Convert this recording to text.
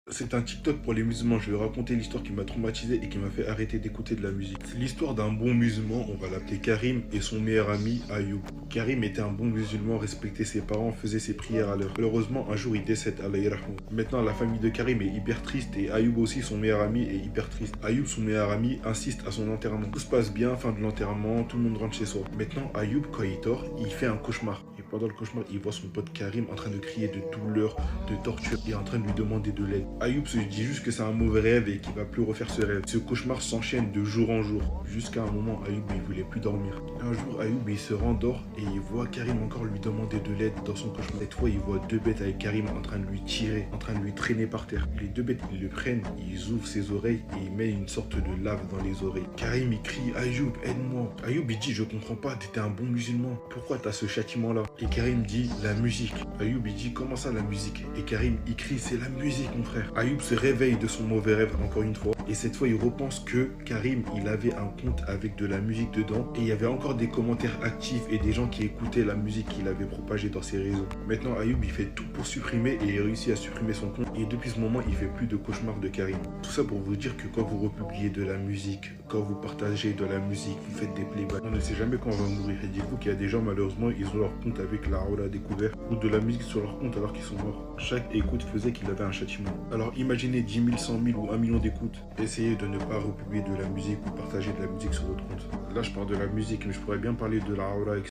C'est un TikTok pour les musulmans. Je vais raconter l'histoire qui m'a traumatisé et qui m'a fait arrêter d'écouter de la musique. C'est l'histoire d'un bon musulman, on va l'appeler Karim, et son meilleur ami Ayoub. Karim était un bon musulman, respectait ses parents, faisait ses prières à l'heure. Malheureusement, un jour il décède, Allah yarhamou. Maintenant, la famille de Karim est hyper triste et Ayoub aussi, son meilleur ami, est hyper triste. Ayoub, son meilleur ami, insiste à son enterrement. Tout se passe bien, fin de l'enterrement, tout le monde rentre chez soi. Maintenant, Ayoub, quand il dort, il fait un cauchemar. Et pendant le cauchemar, il voit son pote Karim en train de crier de douleur, de torture et en train de lui demander de l'aide. Ayoub se dit juste que c'est un mauvais rêve et qu'il va plus refaire ce rêve. Ce cauchemar s'enchaîne de jour en jour. Jusqu'à un moment, Ayoub il voulait plus dormir. Un jour, Ayoub il se rendort et il voit Karim encore lui demander de l'aide dans son cauchemar. Cette fois, il voit deux bêtes avec Karim en train de lui tirer, en train de lui traîner par terre. Les deux bêtes, ils le prennent, ils ouvrent ses oreilles et ils mettent une sorte de lave dans les oreilles. Karim il crie Ayoub, aide-moi. Ayoub il dit je comprends pas, t'étais un bon musulman. Pourquoi t'as ce châtiment là? Et Karim dit la musique. Ayoub il dit comment ça la musique? Et Karim il crie c'est la musique mon frère. Ayoub se réveille de son mauvais rêve encore une fois. Et cette fois il repense que Karim il avait un compte avec de la musique dedans. Et il y avait encore des commentaires actifs et des gens qui écoutaient la musique qu'il avait propagée dans ses réseaux. Maintenant Ayoub il fait tout pour supprimer et il réussit à supprimer son compte. Et depuis ce moment il fait plus de cauchemars de Karim. Tout ça pour vous dire que quand vous republiez de la musique, quand vous partagez de la musique, vous faites des playbacks, on ne sait jamais quand on va mourir. Et dites-vous qu'il y a des gens malheureusement ils ont leur compte avec la Aura découvert ou de la musique sur leur compte alors qu'ils sont morts. Chaque écoute faisait qu'il avait un châtiment. Alors imaginez 10 000, 100 000 ou 1 million d'écoutes. Essayez de ne pas republier de la musique ou partager de la musique sur votre compte. Là je parle de la musique mais je pourrais bien parler de la Aura, etc.